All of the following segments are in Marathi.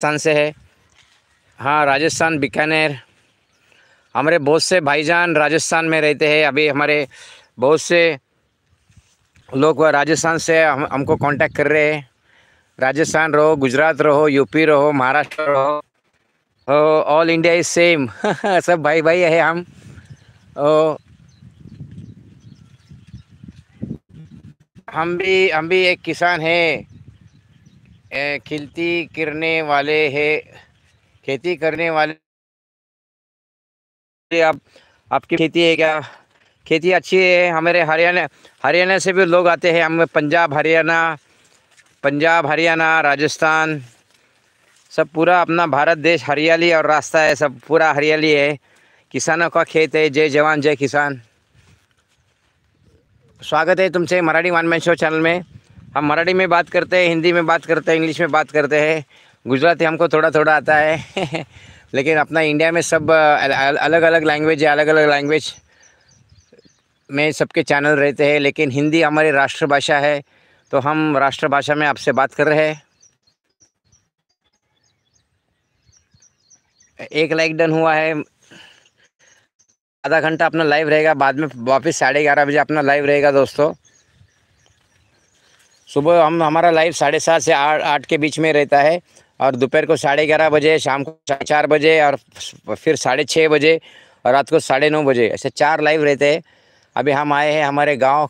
राजस्थान से है। हाँ, राजस्थान बीकानेर। हमारे बहुत से भाईजान राजस्थान में रहते हैं। अभी हमारे बहुत से लोग राजस्थान से हमको कांटेक्ट कर रहे हैं। राजस्थान रहो, गुजरात रहो, यूपी रहो, महाराष्ट्र रहो, हो ऑल इंडिया इज सेम। सब भाई भाई है हम। ओ, हम भी एक किसान है। खेती करने वाले है, खेती करने वाले। आप आपकी खेती है क्या? खेती अच्छी है। हमारे हरियाणा हरियाणा से भी लोग आते हैं। हम पंजाब हरियाणा राजस्थान, सब पूरा अपना भारत देश हरियाली और रास्ता है, सब पूरा हरियाली है। किसानों का खेत है। जय जवान जय किसान। स्वागत है तुमसे Marathi one man show channel में। हम मराठी में बात करते हैं, हिंदी में बात करते हैं, इंग्लिश में बात करते हैं। गुजराती हमको थोड़ा थोड़ा आता है। लेकिन अपना इंडिया में सब अलग अलग लैंग्वेज है, अलग अलग लैंग्वेज में सबके चैनल रहते हैं। लेकिन हिंदी हमारी राष्ट्रभाषा है, तो हम राष्ट्रभाषा में आपसे बात कर रहे हैं। एक लाइक डन हुआ है। आधा घंटा अपना लाइव रहेगा, बाद में वापस 11:30 बजे अपना लाइव रहेगा दोस्तों। सुबह हमारा लाइव 7:30 से 8 के बीच में रहता है, और दोपहर को 11:30 बजे, शाम को 4 बजे, और फिर 6:30 बजे, और रात को 9:30 बजे, ऐसे 4 लाइव रहते हैं। अभी हम आए हैं हमारे गांव,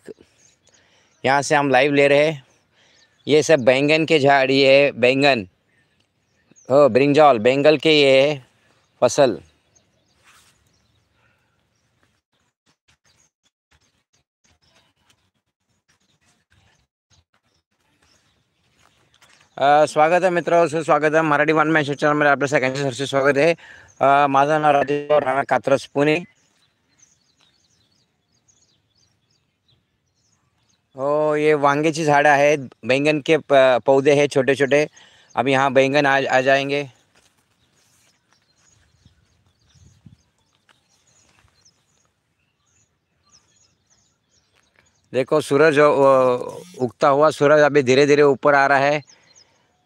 यहाँ से हम लाइव ले रहे हैं। ये सब बैंगन के झाड़, ये है बैंगन, हो ब्रिंजॉल बेंगल के, ये है फसल। स्वागत आहे मित्रांनो, सुस्वागत आहे मराठी वन मॅन शो चॅनलमध्ये आपल्या सगळ्यांचे सरसे स्वागत आहे। माझं नाव राजेश राणा, कात्रज पुणे। हो, ये वांग्याची झाडं आहेत, बैंगन के पौधे हैं छोटे छोटे। अब यहाँ बैंगन आ जाएंगे। देखो सूरज उगता हुआ सूरज अभी धीरे धीरे ऊपर आ रहा है।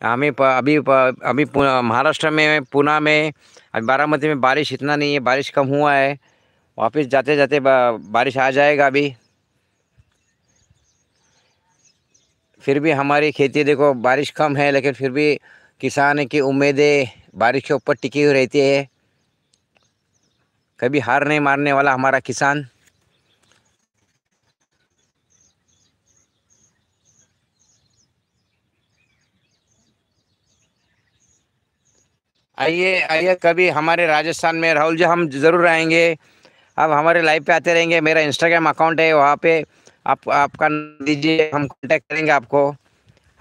अभी महाराष्ट्र में, पुणे में, अभी बारामती में बारिश इतना नहीं है, बारिश कम हुआ है। वापस जाते जाते बारिश आ जाएगा अभी। फिर भी हमारी खेती देखो, बारिश कम है लेकिन फिर भी किसान की उम्मीदें बारिश के ऊपर टिकी हुई रहती है। कभी हार नहीं मारने वाला हमारा किसान। आइए आइए, कभी हमारे राजस्थान में राहुल जी, हम ज़रूर आएंगे। आप हमारे लाइव पे आते रहेंगे। मेरा इंस्टाग्राम अकाउंट है, वहाँ पे आप आपका दीजिए, हम कांटेक्ट करेंगे आपको।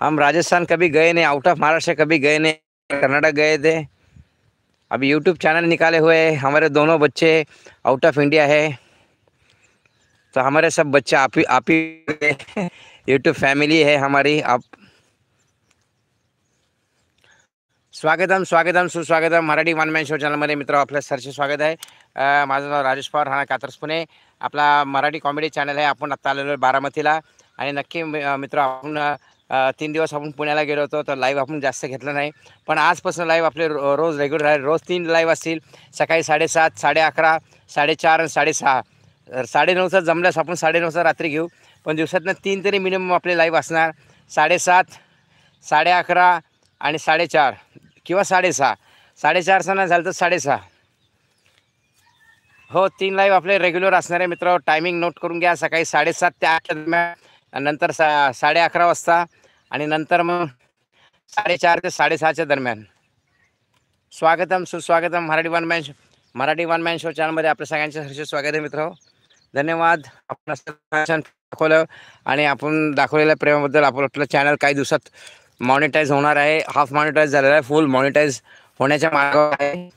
हम राजस्थान कभी गए नहीं, आउट ऑफ महाराष्ट्र कभी गए नहीं, कर्नाटक गए थे। अभी यूट्यूब चैनल निकाले हुए हैं। हमारे दोनों बच्चे आउट ऑफ इंडिया है, तो हमारे सब बच्चे आप ही यूट्यूब फैमिली है हमारी। आप स्वागतम स्वागतम सुस्वागतम मराठी वन मॅन शो चॅनलमध्ये मित्र, आपलं सरचे स्वागत आहे। माझं नाव राजेश पवार, राणा, कात्रज पुणे। आपला मराठी कॉमेडी चॅनल आहे। आपण आत्ता आलेलो आहे बारामतीला, आणि नक्की मित्र, आपण 3 दिवस आपण पुण्याला गेलो होतो, तर लाईव्ह आपण जास्त घेतलं नाही। पण आजपासून लाईव्ह आपले रोज रेग्युलर आहे। रोज 3 लाईव्ह असतील, सकाळी 7:30, 11:30, 4:30 आणि 6:30। 9:30चा जमल्यास आपण 9:30चा रात्री घेऊ, पण दिवसातनं 3 तरी मिनिमम आपले लाईव्ह असणार। 7:30, 11:30 आणि 4:30, किंवा 6:30। 4:30चं नाही झालं तर 6:30। हो, 3 लाईव्ह आपले रेग्युलर असणार आहे मित्र। टायमिंग नोट करून घ्या। सकाळी 7:30 ते 8 दरम्यान, नंतर 11:30 वाजता, आणि नंतर मग 4:30 ते 6:30च्या दरम्यान। स्वागतम सुस्वागतम मराठी वन मॅन शो चॅनलमध्ये आपल्या सगळ्यांचे हर्ष स्वागत आहे मित्र। धन्यवाद, आपण असं दाखवलं, आणि आपण दाखवलेल्या प्रेमाबद्दल। आपलं चॅनल काही दिवसात मॉनिटाईज होणार आहे। हाफ मॉनिटाईज झालेला आहे, फुल मॉनिटाईज होण्याच्या मार्गावर आहे।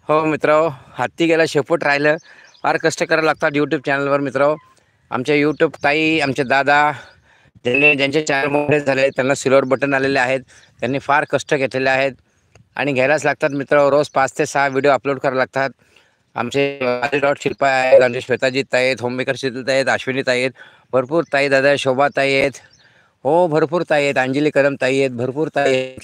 हो मित्र, हाती गेला शेपूट राहिलं। फार कष्ट करायला लागतात यूट्यूब चॅनलवर मित्र। आमच्या यूट्यूब ताई, आमचे दादा, ज्यांचे चॅनल मोठे झाले, त्यांना सिल्वर बटन आलेले आहेत, त्यांनी फार कष्ट घेतलेले आहेत, आणि घ्यायलाच लागतात मित्र। रोज 5 ते 6 व्हिडिओ अपलोड करावे लागतात। आमचे डॉट शिल्पा आहेत, आमचे श्वेताजी ताई आहेत, होममेकर शीतल ताई आहेत, अश्विनी ताई आहेत, भरपूर ताई दादा, शोभा ताई आहेत, हो भरपूर ताई आहेत, अंजली कदम ताई आहेत, भरपूर ताई आहेत।